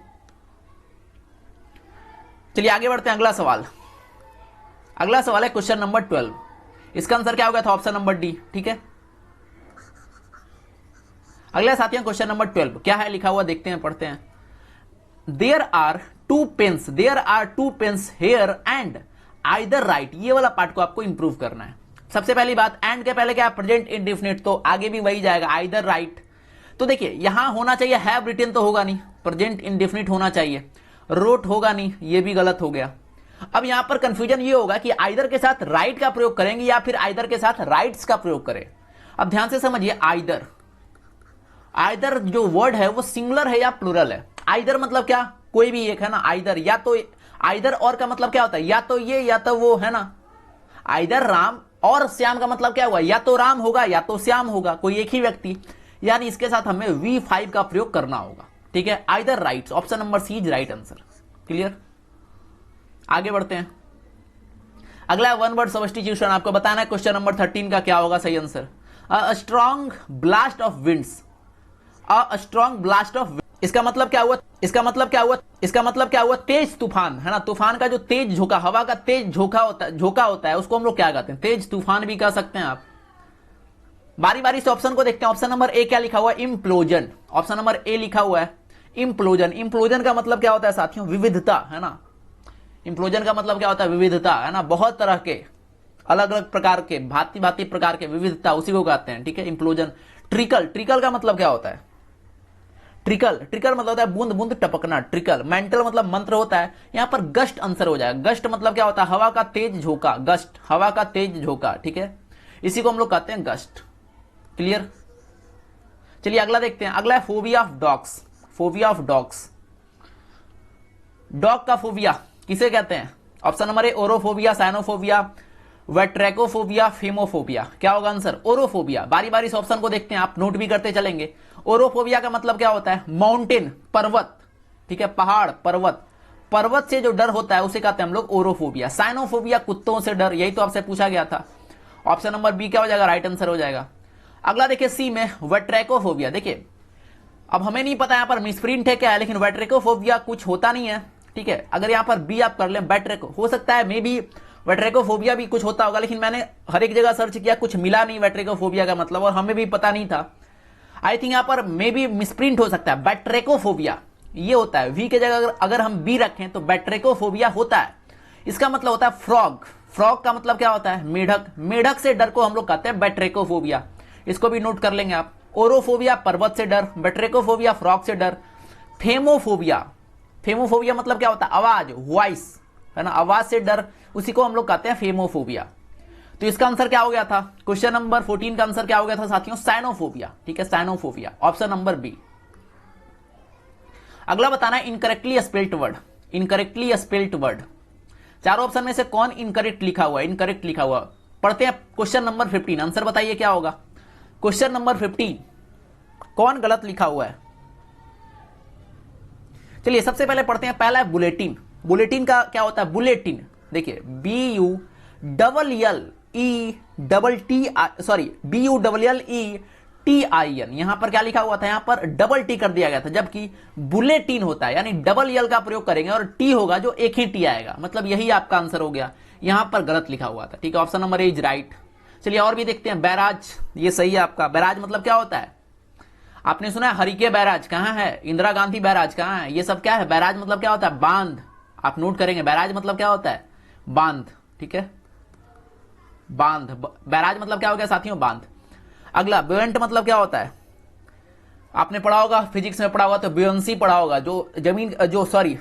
चलिए आगे बढ़ते हैं। अगला सवाल है क्वेश्चन नंबर 12। इसका आंसर क्या होगा? था ऑप्शन नंबर डी, ठीक है। अगला साथियों क्वेश्चन नंबर 12 क्या है लिखा हुआ, देखते हैं, पढ़ते हैं। There are two pens here and either right, ये वाला पार्ट को आपको इंप्रूव करना है। सबसे पहली बात, एंड के पहले क्या है? प्रेजेंट इंडेफिनिट, तो आगे भी वही जाएगा, आइदर राइट। तो देखिए यहां होना चाहिए हैव रिटन, तो होगा नहीं, प्रेजेंट इंडेफिनिट होना चाहिए, रोट होगा नहीं, ये भी गलत हो गया। अब यहां पर कंफ्यूजन ये होगा कि आइदर के साथ राइट का प्रयोग करेंगे या फिर आइदर के साथ राइट्स का प्रयोग करें। अब ध्यान से समझिए, आइदर जो वर्ड है वो सिंगुलर है या प्लूरल है? आइदर मतलब क्या? कोई भी एक, है ना। आइदर, या तो आइदर और का मतलब क्या होता है? या तो ये या तो वो, है ना। आइदर राम और श्याम का मतलब क्या हुआ? या तो राम होगा या तो श्याम होगा, कोई एक ही व्यक्ति, यानी इसके साथ हमें V5 का प्रयोग करना होगा, ठीक है। Either rights, option number C is right answer. Clear? आगे बढ़ते हैं। अगला वन वर्ड सब्स्टिट्यूशन, आपको बताना है क्वेश्चन नंबर 13 का क्या होगा सही answer. A strong blast of winds, a strong blast of, इसका मतलब क्या हुआ? इसका मतलब क्या हुआ? तेज तूफान, है ना। तूफान का जो तेज झोंका, हवा का तेज झोंका होता है, उसको हम लोग क्या कहते हैं? तेज तूफान भी कह सकते हैं आप। बारी बारी से ऑप्शन को देखते हैं। ऑप्शन नंबर ए क्या लिखा हुआ है? इम्प्लोजन। ऑप्शन नंबर ए लिखा हुआ है इम्प्लोजन। इम्प्लोजन का मतलब क्या होता है साथियों? विविधता, है ना। इम्प्लोजन का मतलब क्या होता है? विविधता, है ना। बहुत तरह के, अलग अलग प्रकार के, भांति भांति प्रकार के, विविधता, उसी को कहते हैं, ठीक है, इम्प्लोजन। ट्रिकल, ट्रिकल का मतलब क्या होता है? ट्रिकल, ट्रिकल मतलब होता है बूंद बूंद टपकना, ट्रिकल। मेंटल मतलब मंत्र होता है, यहां पर गस्ट आंसर हो जाएगा। गस्ट मतलब क्या होता है? हवा का तेज झोंका, गस्ट, हवा का तेज झोंका, ठीक है, इसी को हम लोग कहते हैं गस्ट। क्लियर? चलिए अगला देखते हैं। अगला है phobia of dogs. Phobia of dogs, dog का फोबिया किसे कहते हैं? Option number A ailurophobia, cynophobia, batrachophobia, haemophobia. क्या होगा आंसर? ओरोफोबिया। बारी बारी से ऑप्शन को देखते हैं, आप नोट भी करते चलेंगे। ओरोफोबिया का मतलब क्या होता है? माउंटेन, पर्वत, ठीक है, पहाड़, पर्वत, पर्वत से जो डर होता है उसे कहते हैं हम लोग ओरोफोबिया। साइनोफोबिया, कुत्तों से डर, यही तो आपसे पूछा गया था। ऑप्शन नंबर बी क्या हो जाएगा? राइट आंसर हो जाएगा। अगला देखिए सी में वेट्रेकोफोबिया। देखिए अब हमें नहीं पता यहां पर मिसप्रिंट है क्या है, लेकिन वेट्रेकोफोबिया कुछ होता नहीं है, ठीक है। अगर यहां पर बी आप कर लें वेट्रेको, हो सकता है मे बी वेट्रेकोफोबिया भी कुछ होता होगा, लेकिन मैंने हर एक जगह सर्च किया, कुछ मिला नहीं वेट्रेकोफोबिया का मतलब, और हमें भी पता नहीं था। आई थिंक यहां पर मे बी मिसप्रिंट हो सकता है। वेट्रेकोफोबिया ये होता है, वी के जगह अगर हम बी रखें तो वेट्रेकोफोबिया होता है। इसका मतलब होता है फ्रॉग। फ्रॉग का मतलब क्या होता है? मेढक। मेढक से डर को हम लोग कहते हैं वेट्रेकोफोबिया। इसको भी नोट कर लेंगे आप। ओरोफोबिया पर्वत से डर, वेट्रेकोफोबिया फ्रॉग से डर। फेमोफोबिया, फेमोफोबिया मतलब क्या होता है? आवाज, वॉइस, है ना, आवाज से डर, उसी को हम लोग कहते हैं फेमोफोबिया। तो इसका आंसर क्या हो गया था? क्वेश्चन नंबर 14 का आंसर क्या हो गया था साथियों? साइनोफोबिया, ठीक है, साइनोफोबिया, ऑप्शन नंबर बी। अगला बताना है incorrectly spelled word. Incorrectly spelled word, चारों ऑप्शन में से कौन इनकरेक्ट लिखा हुआ है? इनकरेक्ट लिखा हुआ। पढ़ते हैं क्वेश्चन नंबर 15, आंसर बताइए क्या होगा? क्वेश्चन नंबर 15 कौन गलत लिखा हुआ है? चलिए सबसे पहले पढ़ते हैं। पहला है बुलेटिन। बुलेटिन का क्या होता है? बुलेटिन, देखिए BULLETIN, यहां पर क्या लिखा हुआ था? यहां पर डबल टी कर दिया गया था, जबकि बुलेटिन होता है, यानी डबल यल का प्रयोग करेंगे और टी होगा जो एक ही टी आएगा, मतलब यही आपका आंसर हो गया। यहां पर गलत लिखा हुआ था, ठीक है, option number A is right. चलिए और भी देखते हैं। बैराज, ये सही है आपका। बैराज मतलब क्या होता है? आपने सुना है हरिके बैराज कहां है, इंदिरा गांधी बैराज कहां है, ये सब क्या है? बैराज मतलब क्या होता है? बांध। आप नोट करेंगे बैराज मतलब क्या होता है? बांध, ठीक है, बांध। बैराज मतलब क्या हो गया साथियों? बांध। अगला बुयंट मतलब क्या होता है? आपने पढ़ा होगा, फिजिक्स में पढ़ा होगा, तो बुयंसी पढ़ा होगा, जो जमीन जो सॉरी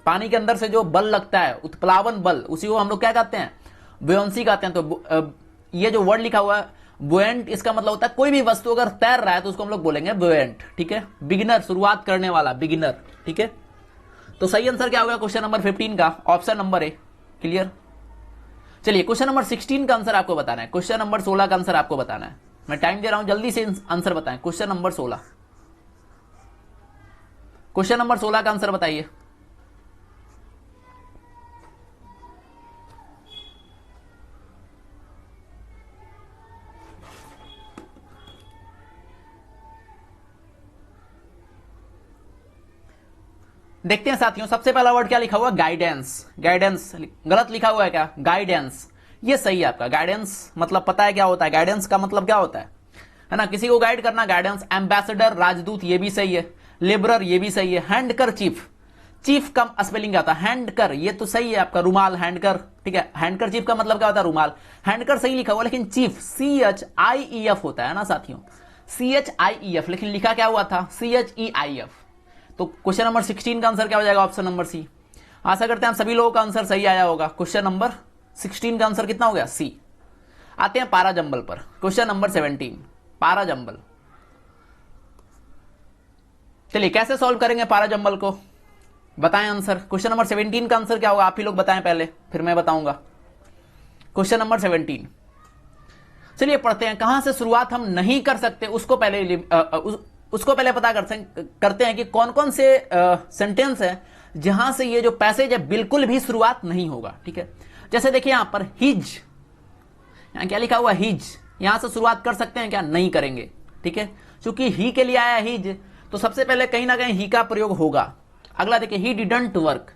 पानी के अंदर से जो बल लगता है, उत्प्लावन बल, उसी को हम लोग क्या कहते हैं? बुयंसी कहते हैं। तो ये जो वर्ड लिखा हुआ है बुएंट, इसका मतलब होता है कोई भी वस्तु अगर तैर रहा है तो उसको हम लोग बोलेंगे बुएंट, ठीक है। बिगिनर, शुरुआत करने वाला, बिगिनर, ठीक है। तो सही आंसर क्या होगा क्वेश्चन नंबर 15 का? ऑप्शन नंबर ए। क्लियर? चलिए क्वेश्चन नंबर 16 का आंसर आपको बताना है। क्वेश्चन नंबर 16 का आंसर आपको बताना है। मैं टाइम दे रहा हूं, जल्दी से आंसर बताएं। क्वेश्चन नंबर 16, क्वेश्चन नंबर 16 का आंसर बताइए। देखते हैं साथियों, सबसे पहला वर्ड क्या लिखा हुआ? गाइडेंस। गाइडेंस गलत लिखा हुआ है क्या? गाइडेंस, ये सही है आपका। गाइडेंस मतलब पता है क्या होता है? गाइडेंस का मतलब क्या होता है ना, किसी को गाइड करना, गाइडेंस। एम्बेसडर, राजदूत, ये भी सही है। लेबरर, ये भी सही है। हैंडकर चीफ, चीफ का स्पेलिंग क्या होता है? हैंडकर, ये तो सही है आपका। रुमाल, हैंडकर, ठीक है। हैंडकर चीफ का मतलब क्या होता है? रुमाल। हैंडकर सही लिखा हुआ, लेकिन चीफ CHIEF होता है ना साथियों, CHIEF, लेकिन लिखा क्या हुआ था? CHEIF। तो क्वेश्चन नंबर 16 का आंसर क्या हो जाएगा? ऑप्शन नंबर सी। आशा करते हैं आप सभी लोगों का आंसर सही आया होगा। क्वेश्चन नंबर 16 का आंसर कितना हो गया? सी। आते हैं पारा जंबल पर। क्वेश्चन नंबर 17, पारा जंबल। चलिए कैसे सॉल्व करेंगे पारा जंबल को, बताएं आंसर। क्वेश्चन नंबर 17 का आंसर क्या होगा? आप ही लोग बताएं पहले, फिर मैं बताऊंगा। क्वेश्चन नंबर 17, चलिए पढ़ते हैं। कहां से शुरुआत हम नहीं कर सकते उसको पहले पता करते हैं कि कौन कौन से सेंटेंस है जहां से ये जो पैसेज है बिल्कुल भी शुरुआत नहीं होगा, ठीक है। जैसे देखिए यहां पर हिज, यहां क्या लिखा हुआ? हिज, यहां से शुरुआत कर सकते हैं क्या? नहीं करेंगे, ठीक है। क्योंकि ही के लिए आया हिज, तो सबसे पहले कहीं ना कहीं ही का प्रयोग होगा। अगला देखिए, he didn't work.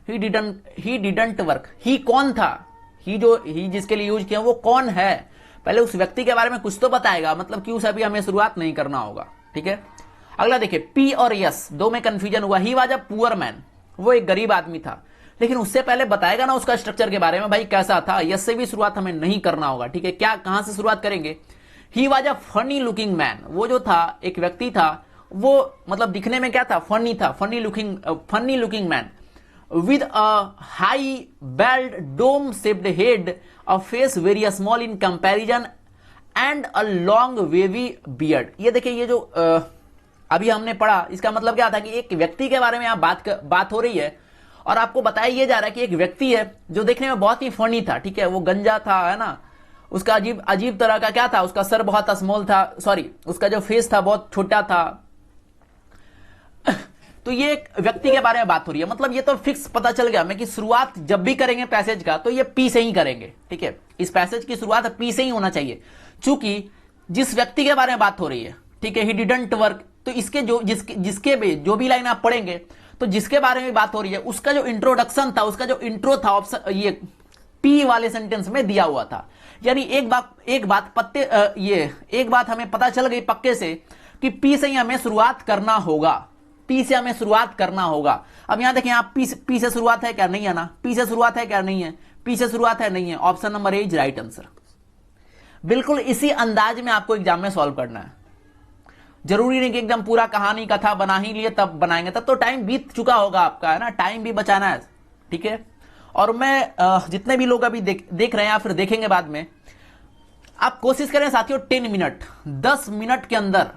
He didn't work, he कौन था? ही जिसके लिए यूज किया वो कौन है? पहले उस व्यक्ति के बारे में कुछ तो बताएगा, मतलब कि उसे अभी हमें शुरुआत नहीं करना होगा, ठीक है। अगला देखिए, पी और यस दो में कंफ्यूजन हुआ। He was a poor man, वो एक गरीब आदमी था, लेकिन उससे पहले बताएगा ना उसका स्ट्रक्चर के बारे में, भाई कैसा था। यस से भी शुरुआत हमें नहीं करना होगा, ठीक है। क्या, कहां से शुरुआत करेंगे? He was a funny looking man, वो जो था एक व्यक्ति था, वो मतलब दिखने में क्या था, फनी था, funny looking man with a high bald dome shaped head, a face very small in comparison and a long wavy beard। ये देखिए, ये जो अभी हमने पढ़ा, इसका मतलब क्या था कि एक व्यक्ति के बारे में यहाँ बात हो रही है और आपको बताया ये जा रहा है कि एक व्यक्ति है जो देखने में बहुत ही फनी था, ठीक है, वो गंजा था, है ना, उसका अजीब तरह का क्या था, उसका सर बहुत स्मॉल था, सॉरी उसका जो फेस था बहुत छोटा था। तो ये एक व्यक्ति के बारे में बात हो रही है, मतलब ये तो फिक्स पता चल गया हमें कि शुरुआत जब भी करेंगे पैसेज का तो ये पी से ही करेंगे, ठीक है, इस पैसेज की शुरुआत पी से ही होना चाहिए, चूंकि जिस व्यक्ति के बारे में बात हो रही है, ठीक है, ही डिडंट वर्क, तो इसके जिसके भी जो भी लाइन आप पढ़ेंगे तो जिसके बारे में बात हो रही है उसका जो इंट्रोडक्शन था, उसका जो इंट्रो था ऑप्शन ये पी वाले सेंटेंस में दिया हुआ था। यानी एक बात हमें पता चल गई पक्के से कि पी से ही हमें शुरुआत करना होगा, पी से हमें शुरुआत करना होगा। अब यहां देखें आप, पी से शुरुआत है क्या, नहीं है ना, पी से शुरुआत है क्या, नहीं है, पी से शुरुआत है, नहीं है, option number A is right answer. बिल्कुल इसी अंदाज में आपको एग्जाम में सॉल्व करना है, जरूरी नहीं कि एकदम पूरा कहानी कथा बना ही लिए तब बनाएंगे, तब तो टाइम बीत चुका होगा आपका, है ना, टाइम भी बचाना है, ठीक है। और मैं जितने भी लोग अभी देख रहे हैं या फिर देखेंगे बाद में, आप कोशिश करें साथियों 10 मिनट 10 मिनट के अंदर,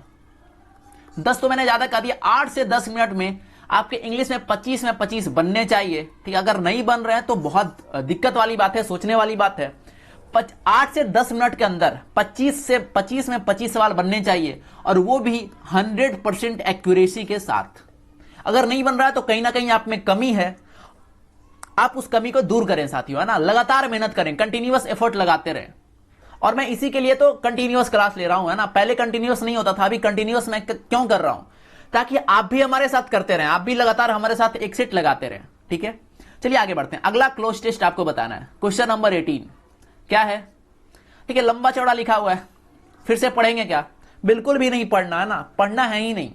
10 तो मैंने ज्यादा कह दिया, 8 से 10 मिनट में आपके इंग्लिश में 25 बनने चाहिए, ठीक है। अगर नहीं बन रहे हैं तो बहुत दिक्कत वाली बात है, सोचने वाली बात है। 8 से 10 मिनट के अंदर 25 में 25 सवाल बनने चाहिए, और वो भी 100% एक्यूरेसी के साथ। अगर नहीं बन रहा है तो कहीं ना कहीं आप में कमी है, आप उस कमी को दूर करें साथियों, है ना, लगातार मेहनत करें, कंटिन्यूअस एफर्ट लगाते रहें। और मैं इसी के लिए तो कंटिन्यूअस क्लास ले रहा हूं, है ना, पहले कंटिन्यूअस नहीं होता था, अभी कंटिन्यूअस मैं क्यों कर रहा हूं, ताकि आप भी हमारे साथ करते रहें, आप भी लगातार हमारे साथ एक सेट लगाते रहें, ठीक है। चलिए आगे बढ़ते हैं, अगला क्लोज टेस्ट आपको बताना है। क्वेश्चन नंबर 18 क्या है, ठीक है, लंबा चौड़ा लिखा हुआ है, फिर से पढ़ेंगे क्या, बिल्कुल भी नहीं पढ़ना, है ना, पढ़ना है ही नहीं,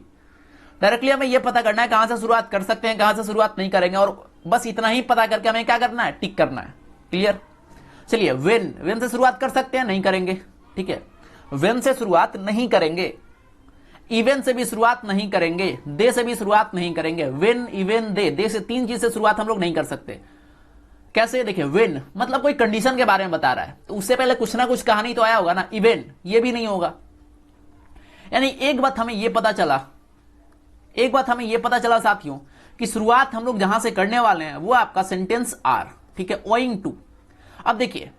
डायरेक्टली हमें यह पता करना है कहां से शुरुआत कर सकते हैं, कहां से शुरुआत नहीं करेंगे, और बस इतना ही पता करके हमें क्या करना है, टिक करना है। क्लियर। चलिए, वेन से शुरुआत कर सकते हैं, नहीं करेंगे, ठीक है, वेन से शुरुआत नहीं करेंगे, इवन से भी शुरुआत नहीं करेंगे, दे से भी शुरुआत नहीं करेंगे, वेन इवन दे से 3 चीज से शुरुआत हम लोग नहीं कर सकते। कैसे, देखिए, वेन मतलब कोई कंडीशन के बारे में बता रहा है, तो उससे पहले कुछ ना कुछ कहानी तो आया होगा ना, इवन ये भी नहीं होगा। यानी एक बात हमें यह पता चला साथियों कि शुरुआत हम लोग जहां से करने वाले हैं वो आपका सेंटेंस आर, ठीक है, ओइंग टू। अब देखिए,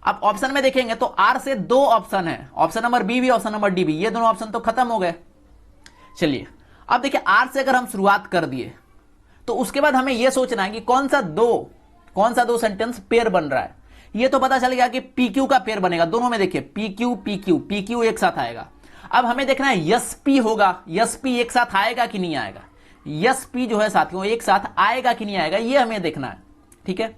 आप ऑप्शन में देखेंगे तो आर से 2 ऑप्शन है, ऑप्शन नंबर बी भी, ऑप्शन नंबर डी भी, ये दोनों ऑप्शन तो खत्म हो गए। चलिए अब देखिए, आर से अगर हम शुरुआत कर दिए तो उसके बाद हमें यह सोचना है कि कौन सा दो सेंटेंस पेयर बन रहा है। ये तो पता चल गया कि पी क्यू का पेयर बनेगा, दोनों में देखिए पी क्यू एक साथ आएगा। अब हमें देखना है यस पी होगा, यस पी एक साथ आएगा कि नहीं आएगा, यस पी जो है साथियों एक साथ आएगा कि नहीं आएगा, ये हमें देखना है, ठीक है।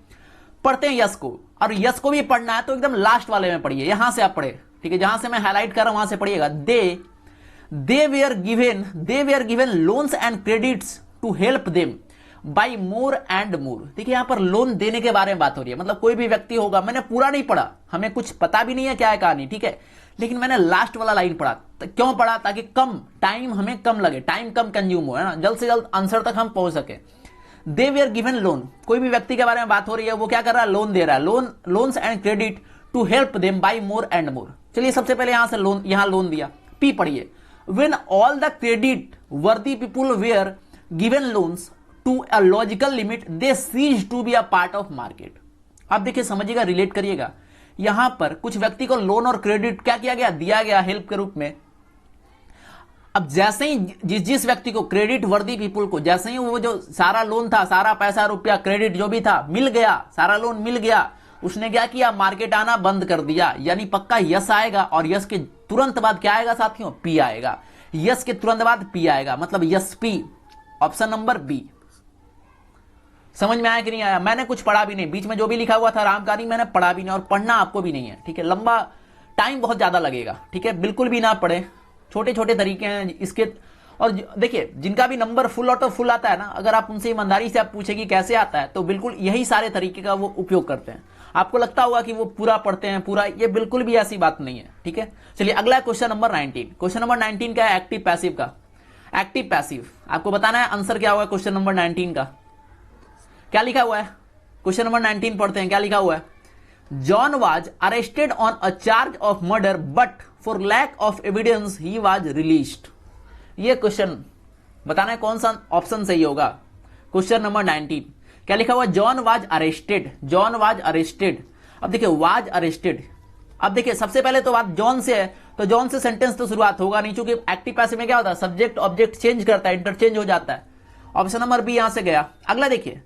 पढ़ते हैं यस को, और यस को भी पढ़ना है तो एकदम लास्ट वाले में पढ़िए, यहां से आप पढ़े, ठीक है, जहां से मैं हाईलाइट कर रहा हूं वहां से पढ़िएगा। They were given loans and credits to help them buy more and more. देखिए यहां पर लोन देने के बारे में बात हो रही है, मतलब कोई भी व्यक्ति होगा, मैंने पूरा नहीं पढ़ा, हमें कुछ पता भी नहीं है क्या है कहानी, ठीक है, लेकिन मैंने लास्ट वाला लाइन पढ़ा। तो क्यों पढ़ा, ताकि कम टाइम हमें कम लगे, टाइम कम कंज्यूम हो, है ना, जल्द से जल्द आंसर तक हम पहुंच सके। दे वेयर गिवन लोन, कोई भी व्यक्ति के बारे में बात हो रही है, वो क्या कर रहा है, लोन दे रहा है, loans and credit to help them buy more and more. चलिए सबसे पहले यहां से लोन दिया, पी पढ़िए। When all the credit worthy people were given loans to a logical limit they cease to be a part of market. अब देखिए, समझिएगा, रिलेट करिएगा, यहां पर कुछ व्यक्ति को लोन और क्रेडिट क्या किया गया, दिया गया हेल्प के रूप में। अब जैसे ही जिस व्यक्ति को क्रेडिट वर्दी पीपुल को, जैसे ही वो जो सारा लोन था, सारा पैसा रुपया क्रेडिट जो भी था मिल गया, सारा लोन मिल गया, उसने क्या किया, मार्केट आना बंद कर दिया। यानी पक्का यस आएगा, और यस के तुरंत बाद क्या आएगा साथियों, पी आएगा। यस के तुरंत बाद पी आएगा, मतलब yes P, option number B. समझ में आया कि नहीं आया, मैंने कुछ पढ़ा भी नहीं, बीच में जो भी लिखा हुआ था रामकारी मैंने पढ़ा भी नहीं, और पढ़ना आपको भी नहीं है, ठीक है, लंबा टाइम बहुत ज्यादा लगेगा, ठीक है, बिल्कुल भी ना पढ़े, छोटे छोटे तरीके हैं इसके। और देखिए, जिनका भी नंबर फुल और तो फुल आता है ना, अगर आप उनसे ईमानदारी से आप पूछे कि कैसे आता है, तो बिल्कुल यही सारे तरीके का वो उपयोग करते हैं। आपको लगता होगा कि वो पूरा पढ़ते हैं पूरा, ये बिल्कुल भी ऐसी बात नहीं है, ठीक है। चलिए अगला क्वेश्चन नंबर 19। क्वेश्चन नंबर 19 क्या है? एक्टिव पैसिव का। एक्टिव पैसिव आपको बताना है आंसर क्या होगा क्वेश्चन नंबर 19 का। क्या लिखा हुआ है? क्वेश्चन नंबर 19 पढ़ते हैं, क्या लिखा हुआ है? John was arrested on a charge of murder but for lack of evidence he was released. ये क्वेश्चन बताना है कौन सा ऑप्शन सही होगा। क्वेश्चन नंबर 19 क्या लिखा हुआ? John was arrested, John was arrested. अब देखिए वाज अरेस्टेड, अब देखिए सबसे पहले तो बात जॉन से है, तो जॉन से सेंटेंस तो शुरुआत होगा नहीं, क्योंकि एक्टिव पैसिव में क्या होता है, सब्जेक्ट ऑब्जेक्ट चेंज करता है, इंटरचेंज हो जाता है। ऑप्शन नंबर बी यहां से गया। अगला देखिए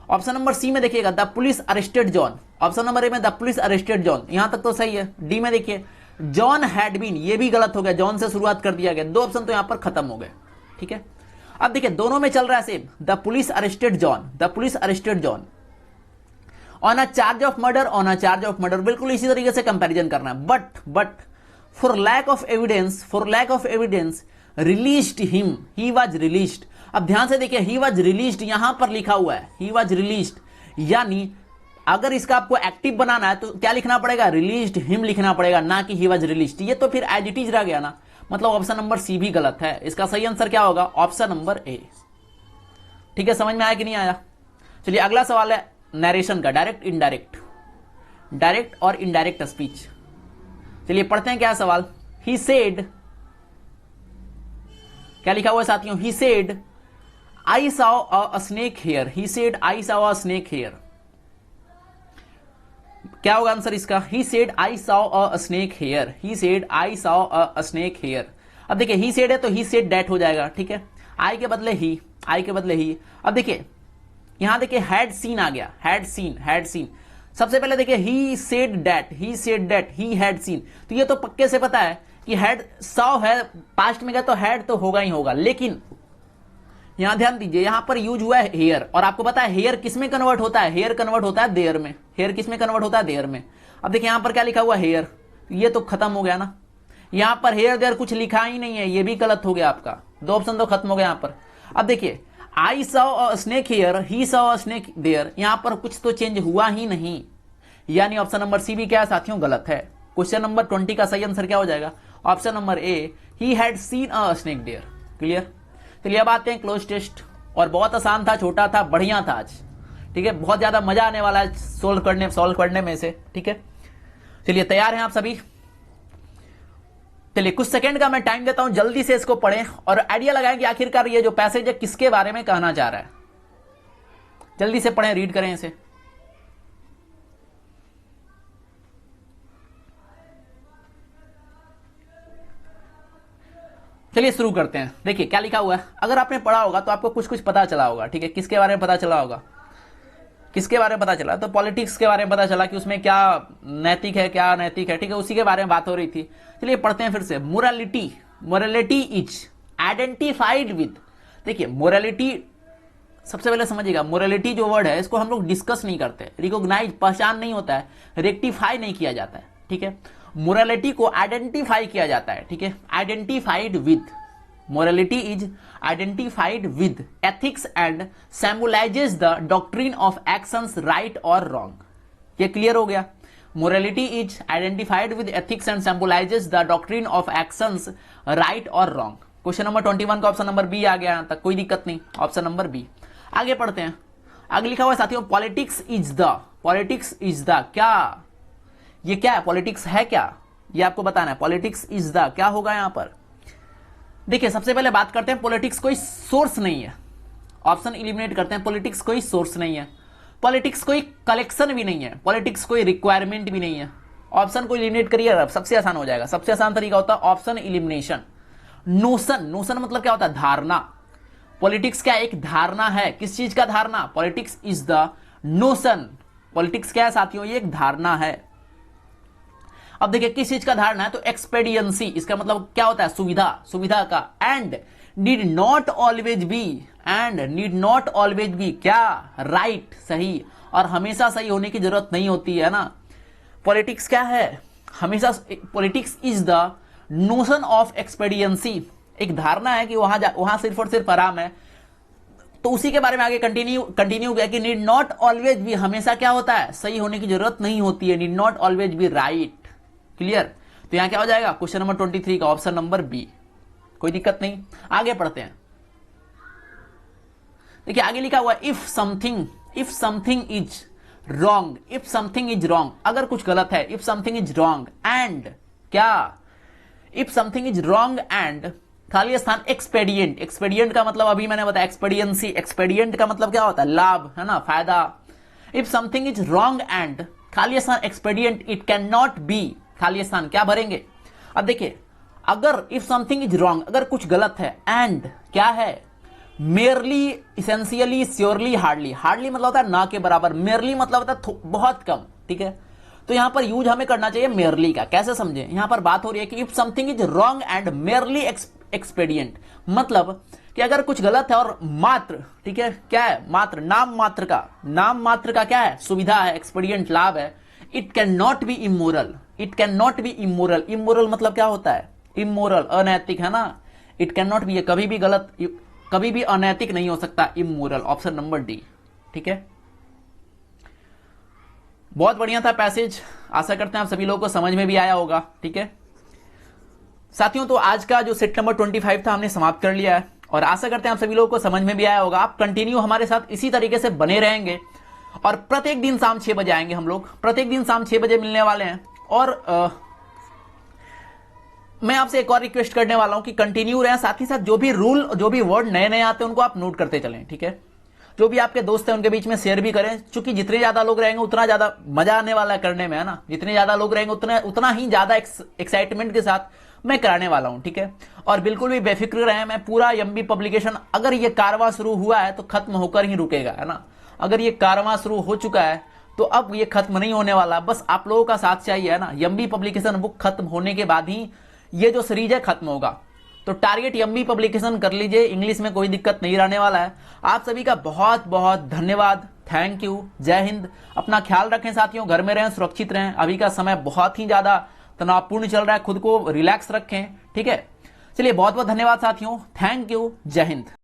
ऑप्शन नंबर सी में देखिएगा the police arrested John. Option number ए में द पुलिस अरेस्टेड जॉन, यहां तक तो सही है। डी में देखिए जॉन हैड बीन, ये भी गलत हो गया, जॉन से शुरुआत कर दिया गया। दो ऑप्शन तो यहां पर खत्म हो गए, ठीक है। अब देखिए दोनों में चल रहा है same, the police arrested John, the police arrested John on a charge of murder, on a charge of murder, बिल्कुल इसी तरीके से कंपैरिजन करना है। But for lack of evidence, for lack of evidence released him, he was released. अब ध्यान से देखिए ही वाज रिलीज्ड यहां पर लिखा हुआ है, ही वाज रिलीज्ड, यानी अगर इसका आपको एक्टिव बनाना है तो क्या लिखना पड़ेगा? रिलीज्ड हिम लिखना पड़ेगा, ना कि ही वाज रिलीज्ड। ये तो फिर एज इट इज रह गया ना, मतलब ऑप्शन नंबर सी भी गलत है। इसका सही आंसर क्या होगा? ऑप्शन नंबर ए, ठीक है। समझ में आया कि नहीं आया? चलिए अगला सवाल है नरेशन का, डायरेक्ट इनडायरेक्ट, डायरेक्ट और इनडायरेक्ट स्पीच। चलिए पढ़ते हैं क्या सवाल। ही सेड, क्या लिखा हुआ है साथियों? He said I saw a snake here, he said I saw a snake here. क्या होगा आंसर इसका? He said I saw a snake here, he said I saw a snake here. अब देखिए ही सेड है तो he said that हो जाएगा, ठीक है। आई के बदले ही, आई के बदले ही। अब देखिए यहां देखिए हैड सीन आ गया, हैड सीन, हैड सीन। सबसे पहले देखिए he said that, he said that, he had scene, तो ये तो पक्के से पता है कि हैड सॉ है, पास्ट में गया तो हैड तो होगा ही होगा। लेकिन यहां ध्यान दीजिए यहां पर यूज हुआ है हेयर, और आपको पता है हेयर किस में कन्वर्ट होता है? हेयर कन्वर्ट होता है देयर में, हेयर किस में कन्वर्ट होता है? देयर में। अब देखिए यहां पर क्या लिखा हुआ? हेयर, ये तो खत्म हो गया ना। यहां पर हेयर देयर कुछ लिखा ही नहीं है, ये भी गलत हो गया आपका, दो ऑप्शन तो खत्म हो गया यहां पर। अब देखिए I saw a snake here, he saw a snake there, यहां पर कुछ तो चेंज हुआ ही नहीं, यानी ऑप्शन नंबर सी भी क्या है साथियों? गलत है। क्वेश्चन नंबर 20 का सही आंसर क्या हो जाएगा? Option number A, he had seen a snake there. Clear? चलिए अब आते हैं क्लोज टेस्ट, और बहुत आसान था, छोटा था, बढ़िया था आज, ठीक है। बहुत ज्यादा मजा आने वाला है सॉल्व करने में से, ठीक है। चलिए तैयार हैं आप सभी? चलिए कुछ सेकंड का मैं टाइम देता हूं, जल्दी से इसको पढ़ें और आइडिया लगाएं कि आखिरकार ये जो पैसेज है किसके बारे में कहना चाह रहा है। जल्दी से पढ़ें, रीड करें इसे। चलिए शुरू करते हैं। देखिए क्या लिखा हुआ है, अगर आपने पढ़ा होगा तो आपको कुछ कुछ पता चला होगा, ठीक है। किसके बारे में पता चला होगा? किसके बारे में पता चला? तो पॉलिटिक्स के बारे में पता चला कि उसमें क्या नैतिक है, क्या अनैतिक है, ठीक है, उसी के बारे में बात हो रही थी। चलिए पढ़ते हैं फिर से। Morality, morality is identified with, देखिए मोरालिटी सबसे पहले समझिएगा, मोरालिटी जो वर्ड है इसको हम लोग डिस्कस नहीं करते, रिकॉग्नाइज पहचान नहीं होता है, रेक्टिफाई नहीं किया जाता है, ठीक है। मोरालिटी को आइडेंटिफाई किया जाता है, ठीक है, identified with. Morality is identified with ethics and symbolizes the doctrine of actions right और रॉन्ग। ये क्लियर हो गया। Morality is identified with ethics and symbolizes the doctrine of actions right और रॉन्ग। क्वेश्चन नंबर 21 का option number B आ गया यहां तक, कोई दिक्कत नहीं, ऑप्शन नंबर बी। आगे पढ़ते हैं। आगे लिखा हुआ है साथियों, politics is the, politics is the, क्या ये क्या है? पॉलिटिक्स है क्या? ये आपको बताना है। पॉलिटिक्स इज द क्या होगा यहां पर? देखिए सबसे पहले बात करते हैं, पॉलिटिक्स कोई सोर्स नहीं है, ऑप्शन इलिमिनेट करते हैं। पॉलिटिक्स कोई सोर्स नहीं है, पॉलिटिक्स कोई कलेक्शन भी नहीं है, पॉलिटिक्स कोई रिक्वायरमेंट भी नहीं है। ऑप्शन को इलिमिनेट करिए, सबसे आसान हो जाएगा। सबसे आसान तरीका होता है ऑप्शन इलिमिनेशन। नोशन, नोशन मतलब क्या होता है? धारणा। पॉलिटिक्स क्या एक धारणा है? किस चीज का धारणा? Politics is the notion. Politics क्या है साथियों? ये एक धारणा है। अब देखिए किस चीज का धारणा है? तो एक्सपेडियंसी, इसका मतलब क्या होता है? सुविधा, सुविधा का। And need not always be, and need not always be क्या? राइट, सही, और हमेशा सही होने की जरूरत नहीं होती है ना। पॉलिटिक्स क्या है? हमेशा, politics is the notion of expediency, एक धारणा है कि वहां सिर्फ और सिर्फ आराम है, तो उसी के बारे में आगे कंटिन्यू किया कि नीड नॉट ऑलवेज बी, हमेशा क्या होता है, सही होने की जरूरत नहीं होती है, need not always be right. Clear? तो यहां क्या हो जाएगा, क्वेश्चन नंबर 23 का ऑप्शन नंबर बी। कोई दिक्कत नहीं, आगे पढ़ते हैं। देखिए आगे लिखा हुआ if something is wrong, if something is wrong, अगर कुछ गलत है, if something is wrong and क्या, if something is wrong and खाली स्थान एक्सपेडिएंट, एक्सपेडिएंट का मतलब अभी मैंने बताया एक्सपेडियंसी, एक्सपेडिएंट का मतलब क्या होता है, लाभ, है ना, फायदा। If something is wrong and खाली स्थान एक्सपेडिएंट, इट कैन नॉट बी, खाली स्थान क्या भरेंगे। अब देखिए अगर इफ समथिंग इज रॉन्ग, अगर कुछ गलत है, एंड क्या है, merely, essentially, surely, hardly, hardly मतलब होता है ना के बराबर, मेयरली मतलब होता है बहुत कम, ठीक है। तो यहां पर यूज हमें करना चाहिए मेयरली का। कैसे समझे, यहां पर बात हो रही है कि if something is wrong and merely expedient, मतलब कि अगर कुछ गलत है और मात्र, ठीक है, क्या है, मात्र, नाम मात्र का क्या है, सुविधा है, एक्सपेडिएंट लाभ है। It can not be immoral, it can not be immoral, immoral मतलब क्या होता है, इमोरल, अनैतिक, है ना। इट कैन नॉट बी, ये कभी भी गलत, कभी भी अनैतिक नहीं हो सकता, इमोरल, ऑप्शन नंबर डी, ठीक है। बहुत बढ़िया था पैसेज, आशा करते हैं आप सभी लोगों को समझ में भी आया होगा, ठीक है साथियों। तो आज का जो सेट नंबर 25 था हमने समाप्त कर लिया है और आशा करते हैं आप सभी लोगों को समझ में भी आया होगा। आप कंटिन्यू हमारे साथ इसी तरीके से बने रहेंगे और प्रत्येक दिन शाम 6 बजे आएंगे हम लोग, प्रत्येक दिन शाम 6 बजे मिलने वाले हैं। और मैं आपसे एक और रिक्वेस्ट करने वाला हूं कि कंटिन्यू रहें, साथ ही साथ जो भी रूल, जो भी वर्ड नए नए आते हैं उनको आप नोट करते चलें, ठीक है। जो भी आपके दोस्त हैं उनके बीच में शेयर भी करें, क्योंकि जितने ज्यादा लोग रहेंगे उतना ज्यादा मजा आने वाला है करने में, है ना। जितने ज्यादा लोग रहेंगे उतना ही ज्यादा एक्साइटमेंट के साथ मैं कराने वाला हूं, ठीक है। और बिल्कुल भी बेफिक्र रहें, मैं पूरा एमबी पब्लिकेशन, अगर ये कारवां शुरू हुआ है तो खत्म होकर ही रुकेगा, है ना। अगर ये कारवां शुरू हो चुका है तो अब ये खत्म नहीं होने वाला, बस आप लोगों का साथ चाहिए, है ना। एमबी पब्लिकेशन बुक खत्म होने के बाद ही ये जो सीरीज है खत्म होगा। तो टारगेट एमबी पब्लिकेशन कर लीजिए, इंग्लिश में कोई दिक्कत नहीं रहने वाला है। आप सभी का बहुत बहुत धन्यवाद, थैंक यू, जय हिंद। अपना ख्याल रखें साथियों, घर में रहें, सुरक्षित रहें। अभी का समय बहुत ही ज्यादा तनावपूर्ण चल रहा है, खुद को रिलैक्स रखें, ठीक है। चलिए बहुत बहुत धन्यवाद साथियों, थैंक यू, जय हिंद।